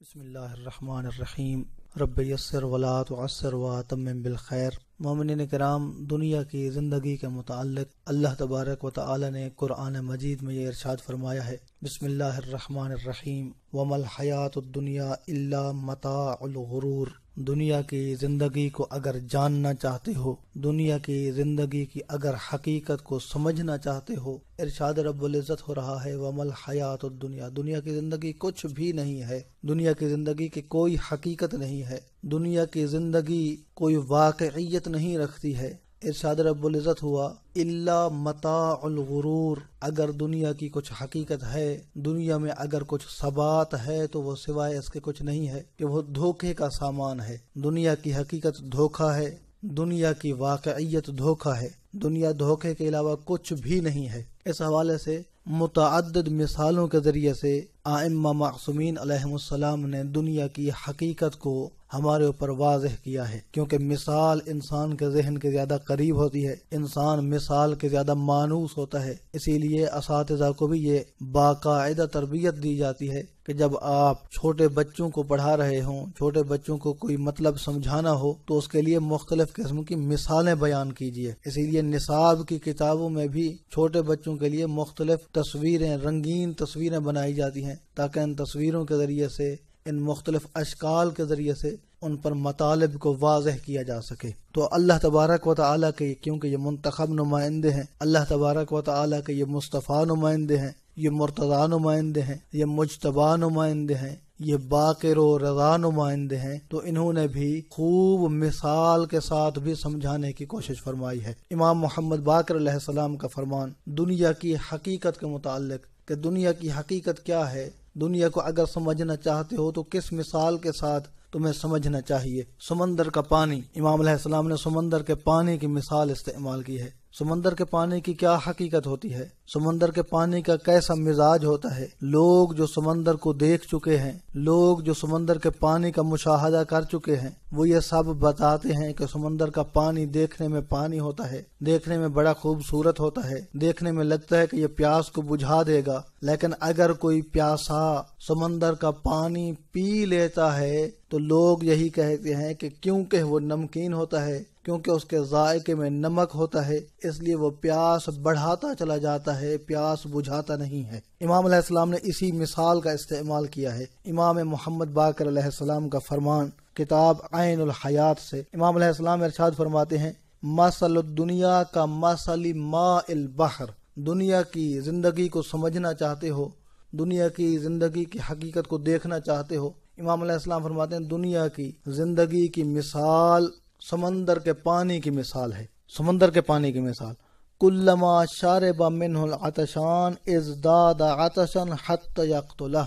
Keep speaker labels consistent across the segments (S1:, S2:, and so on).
S1: بسم اللہ الرحمن الرحیم رب یسر ولا تعسر واتمم بالخیر۔ مومنین کرام، دنیا کی زندگی کے متعلق اللہ تبارک و تعالی نے قرآن مجید میں یہ ارشاد فرمایا ہے، بسم اللہ الرحمن الرحیم وما الحیات الدنیا الا متاع الغرور۔ دنیا کی زندگی کو اگر جاننا چاہتے ہو، دنیا کی زندگی کی اگر حقیقت کو سمجھنا چاہتے ہو، ارشاد رب العزت ہو رہا ہے وما الحیات الدنیا، دنیا کی زندگی کچھ بھی نہیں ہے، دنیا کی زندگی کی کوئی حقیقت نہیں ہے، دنیا کی زندگی کوئی واقعیت نہیں رکھتی ہے۔ ارشاد رب العزت ہوا الا متاع الغرور، اگر دنیا کی کچھ حقیقت ہے، دنیا میں اگر کچھ ثبات ہے تو وہ سوائے اس کے کچھ نہیں ہے کہ وہ دھوکے کا سامان ہے۔ دنیا کی حقیقت دھوکا ہے، دنیا کی واقعیت دھوکا ہے، دنیا دھوکے کے علاوہ کچھ بھی نہیں ہے۔ اس حوالے سے متعدد مثالوں کے ذریعے سے ائمہ معصومین علیہم السلام نے دنیا کی حقیقت کو ہمارے اوپر واضح کیا ہے، کیونکہ مثال انسان کے ذہن کے زیادہ قریب ہوتی ہے، انسان مثال کے زیادہ مانوس ہوتا ہے۔ اسی لیے اساتذہ کو بھی یہ باقاعدہ تربیت دی جاتی ہے کہ جب آپ چھوٹے بچوں کو پڑھا رہے ہوں، چھوٹے بچوں کو کوئی مطلب سمجھانا ہو تو اس کے لیے مختلف قسم کی مثالیں بیان کیجیے۔ اسی لیے نصاب کی کتابوں میں بھی چھوٹے بچوں کے لیے مختلف تصویریں، رنگین تصویریں بنائی جاتی ہیں تاکہ ان تصویروں کے ذریعے سے، ان مختلف اشکال کے ذریعے سے ان پر مطالب کو واضح کیا جا سکے۔ تو اللہ تبارک و تعالیٰ کے، کیونکہ یہ منتخب نمائندے ہیں، اللہ تبارک و تعالیٰ کے یہ مصطفیٰ نمائندے ہیں، یہ مرتضیٰ نمائندے ہیں، یہ مجتبیٰ نمائندے ہیں، یہ باقر و رضا نمائندے ہیں، تو انہوں نے بھی خوب مثال کے ساتھ بھی سمجھانے کی کوشش فرمائی ہے۔ امام محمد باقر علیہ السلام کا فرمان دنیا کی حقیقت کے متعلق کہ دنیا کی حقیقت کیا ہے، دنیا کو اگر سمجھنا چاہتے ہو تو کس مثال کے ساتھ تمہیں سمجھنا چاہیے۔ سمندر کا پانی، امام علیہ السلام نے سمندر کے پانی کی مثال استعمال کی ہے۔ سمندر کے پانی کی کیا حقیقت ہوتی ہے، سمندر کے پانی کا کیسا مزاج ہوتا ہے۔ لوگ جو سمندر کو دیکھ چکے ہیں، لوگ جو سمندر کے پانی کا مشاہدہ کر چکے ہیں، وہ یہ سب بتاتے ہیں کہ سمندر کا پانی دیکھنے میں پانی ہوتا ہے، دیکھنے میں بڑا خوبصورت ہوتا ہے، دیکھنے میں لگتا ہے کہ یہ پیاس کو بجھا دے گا، لیکن اگر کوئی پیاسا سمندر کا پانی پی لیتا ہے تو لوگ یہی کہتے ہیں کہ کیونکہ وہ نمکین ہوتا ہے، کیونکہ اس کے ذائقے میں نمک ہوتا ہے، اس لیے وہ پیاس بڑھاتا چلا جاتا ہے، پیاس بجھاتا نہیں ہے۔ امام علیہ السلام نے اسی مثال کا استعمال کیا ہے۔ امام محمد باقر علیہ السلام کا فرمان کتاب عین الحیات سے، امام علیہ السلام ارشاد فرماتے ہیں مثل الدنیا کا مثل ماء البحر۔ دنیا کی زندگی کو سمجھنا چاہتے ہو، دنیا کی زندگی کی حقیقت کو دیکھنا چاہتے ہو، امام علیہ السلام فرماتے ہیں دنیا کی زندگی کی مثال سمندر کے پانی کی مثال ہے۔ سمندر کے پانی کی مثال کلما شرب منہ العطشان ازداد عطشا حتی یقتلہ۔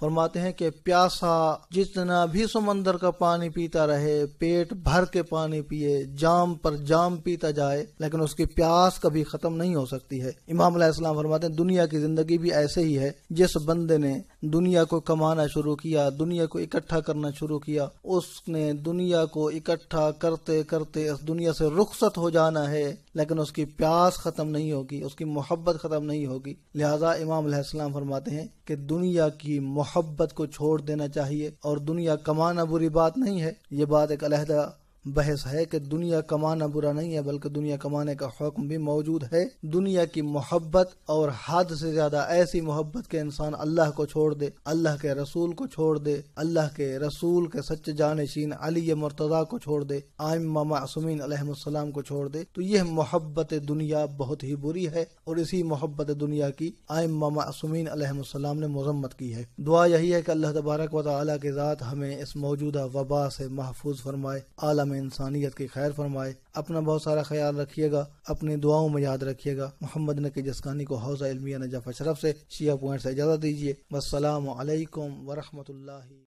S1: فرماتے ہیں کہ پیاسا جتنا بھی سمندر کا پانی پیتا رہے، پیٹ بھر کے پانی پیے، جام پر جام پیتا جائے، لیکن اس کی پیاس کبھی ختم نہیں ہو سکتی ہے۔ امام علیہ السلام فرماتے ہیں دنیا کی زندگی بھی ایسے ہی ہے۔ جس بندے نے دنیا کو کمانا شروع کیا، دنیا کو اکٹھا کرنا شروع کیا، اس نے دنیا کو اکٹھا کرتے کرتے اس دنیا سے رخصت ہو جانا ہے، لیکن اس کی پیاس ختم نہیں ہوگی، اس کی محبت ختم نہیں ہوگی۔ لہذا امام علیہ السلام فرماتے ہیں کہ دنیا کی محبت کو چھوڑ دینا چاہیے، اور دنیا کمانا بری بات نہیں ہے، یہ بات ایک علیحدہ بحث ہے کہ دنیا کمانا برا نہیں ہے، بلکہ دنیا کمانے کا حکم بھی موجود ہے۔ دنیا کی محبت اور حد سے زیادہ ایسی محبت کہ انسان اللہ کو چھوڑ دے، اللہ کے رسول کو چھوڑ دے، اللہ کے رسول کے سچے جانشین علی مرتضیٰ کو چھوڑ دے، ائمہ معصومین علیہم السلام کو چھوڑ دے، تو یہ محبت دنیا بہت ہی بری ہے، اور اسی محبت دنیا کی ائمہ معصومین علیہم السلام نے مذمت کی ہے۔ دعا یہی ہے کہ اللہ تبارک و تعالیٰ کی ذات ہمیں اس موجودہ وبا سے محفوظ فرمائے، عالم انسانیت کی خیر فرمائے۔ اپنا بہت سارا خیال رکھیے گا، اپنی دعاؤں میں یاد رکھیے گا۔ محمد نقی جسکانی کو حوزہ علمیہ نجف اشرف سے شیعہ پوائنٹ سے اجازت دیجیے۔ والسلام علیکم ورحمۃ اللہ۔